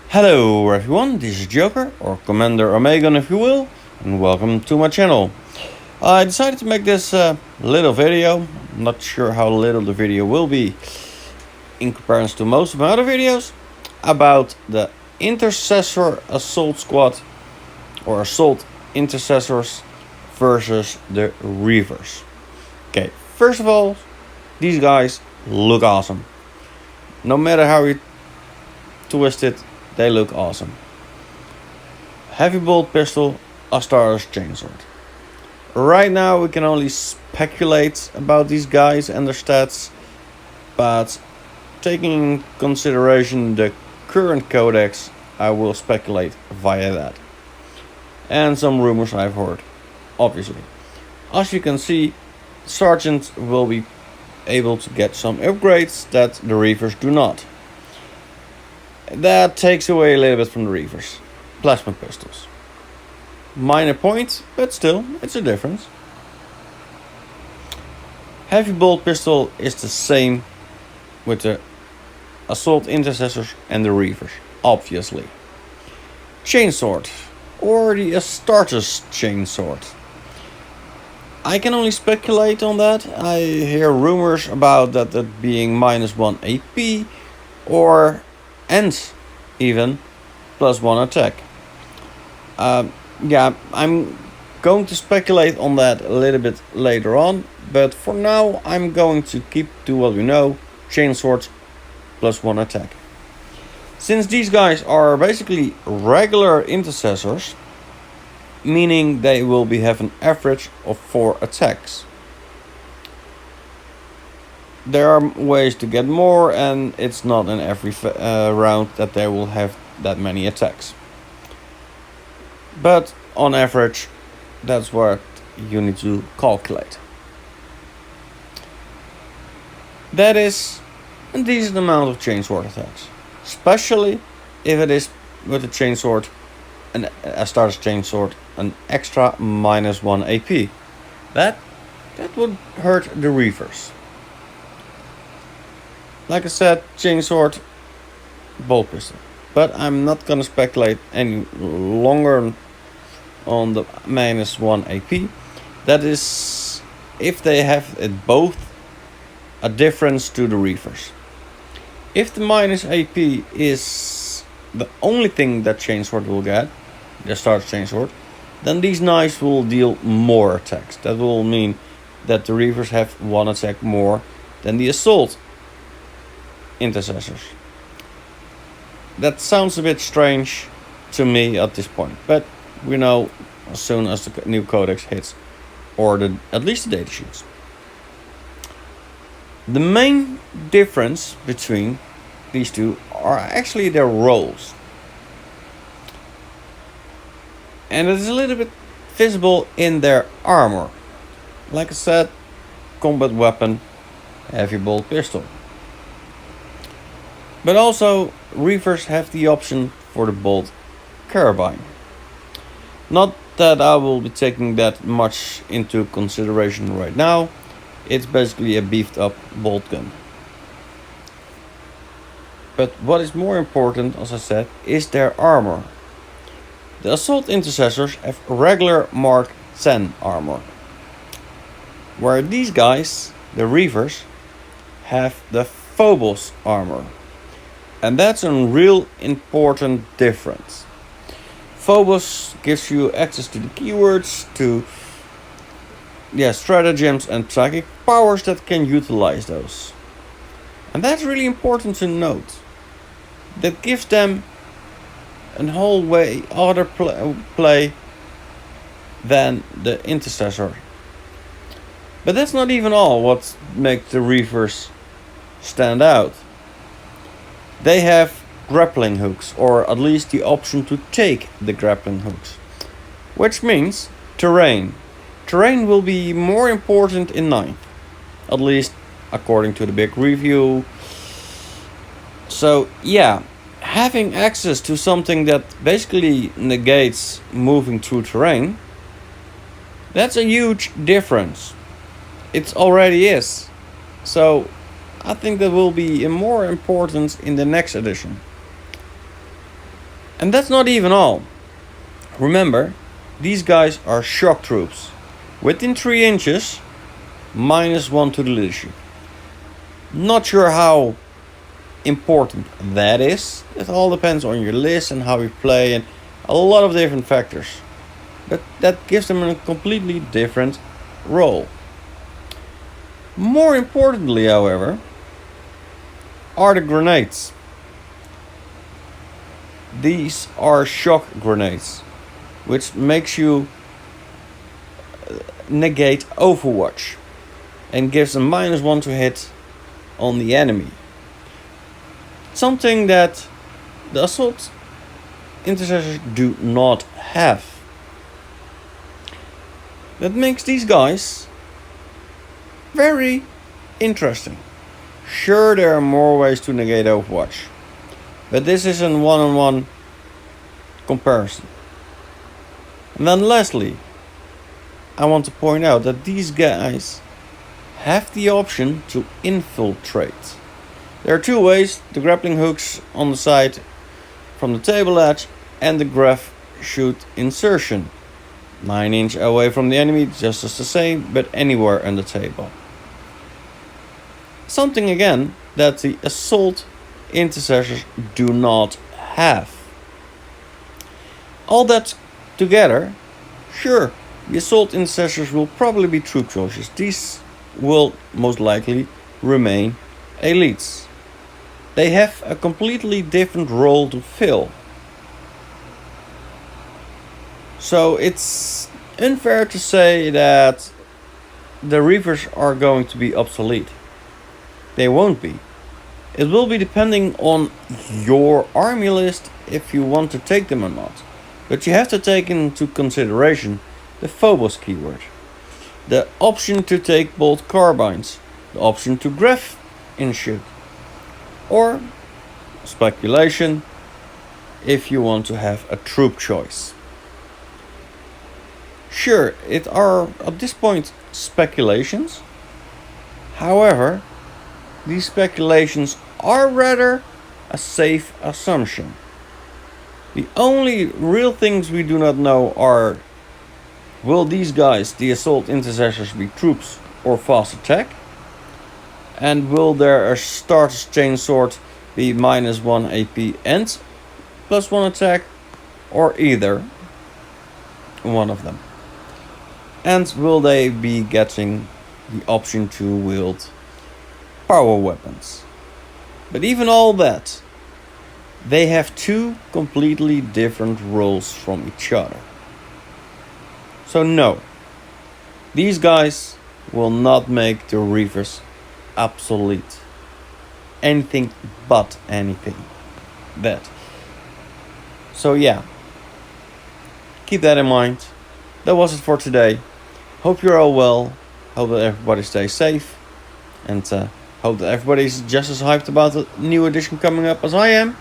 Hello everyone, this is Joker, or Commander Omegon if you will, and welcome to my channel. I decided to make this little video. I'm not sure how little the video will be in comparison to most of my other videos, about the Intercessor Assault Squad, or Assault Intercessors versus the Reivers. Okay, first of all, these guys look awesome. No matter how you twist it, they look awesome. Heavy bolt pistol, Astartes chainsword. Right now we can only speculate about these guys and their stats, but taking in consideration the current codex, I will speculate via that. And some rumors I've heard, obviously. As you can see, Sergeant will be able to get some upgrades that the Reivers do not. That takes away a little bit from the Reivers. Plasma pistols. Minor point, but still, it's a difference. Heavy bolt pistol is the same with the Assault Intercessors and the Reivers, obviously. Chainsword, or the Astartes chainsword. I can only speculate on that. I hear rumors about that being -1 AP, or and even +1 attack. Yeah, I'm going to speculate on that a little bit later on, but for now I'm going to keep to what we know, chainswords +1 attack. Since these guys are basically regular intercessors, meaning they will have an average of 4 attacks. There are ways to get more, and it's not in every round that they will have that many attacks. But on average, that's what you need to calculate. That is a decent amount of chainsword attacks, especially if it is with a chainsword, an Astartes chainsword, an extra -1 AP. That would hurt the Reivers. Like I said, chainsword, bolt pistol. But I'm not gonna speculate any longer on the -1 AP. That is if they have it both, a difference to the Reivers. If the -AP is the only thing that chainsword will get, the Astartes chainsword, then these knives will deal more attacks. That will mean that the Reivers have 1 attack more than the Assault Intercessors. That sounds a bit strange to me at this point, but we know as soon as the new codex hits, or at least the datasheets. The main difference between these two are actually their roles, and it is a little bit visible in their armor. Like I said, combat weapon, heavy bolt pistol. But also, Reivers have the option for the bolt carabine. Not that I will be taking that much into consideration right now. It's basically a beefed up bolt gun. But what is more important, as I said, is their armor. The Assault Intercessors have regular Mark 10 armor, where these guys, the Reivers, have the Phobos armor. And that's a real important difference. Phobos gives you access to the keywords, to stratagems and psychic powers that can utilize those. And that's really important to note. That gives them a whole way other play than the Intercessor. But that's not even all what makes the Reivers stand out. They have grappling hooks, or at least the option to take the grappling hooks. Which means terrain. Terrain will be more important in 9th. At least according to the big review. So yeah, having access to something that basically negates moving through terrain, that's a huge difference. It already is. So I think that will be more important in the next edition. And that's not even all. Remember, these guys are shock troops. Within 3 inches, -1 to the leadership. Not sure how important that is. It all depends on your list and how you play and a lot of different factors. But that gives them a completely different role. More importantly, however, are the grenades. These are shock grenades, which makes you negate Overwatch and gives a -1 to hit on the enemy. Something that the Assault Intercessors do not have. That makes these guys very interesting. Sure, there are more ways to negate Overwatch, but this is a one-on-one comparison. And then lastly, I want to point out that these guys have the option to infiltrate. There are 2 ways: the grappling hooks on the side from the table edge and the graph shoot insertion. 9 inch away from the enemy, just as the same, but anywhere on the table. Something again that the Assault Intercessors do not have. All that together, sure, the Assault Intercessors will probably be troop choices. These will most likely remain elites. They have a completely different role to fill. So it's unfair to say that the Reivers are going to be obsolete. They won't be. It will be depending on your army list if you want to take them or not. But you have to take into consideration the Phobos keyword, the option to take bolt carbines, the option to graph in ship, or speculation if you want to have a troop choice. Sure, it are at this point speculations. However, these speculations are rather a safe assumption. The only real things we do not know are: will these guys, the Assault Intercessors, be troops or fast attack? And will their Starter's Chainsword be -1 AP and +1 attack? Or either one of them? And will they be getting the option to wield power weapons? But even all that, they have 2 completely different roles from each other. So no, these guys will not make the Reivers obsolete. Anything but anything. That. So yeah, keep that in mind. That was it for today. Hope you're all well. Hope that everybody stays safe. And hope that everybody's just as hyped about the new edition coming up as I am.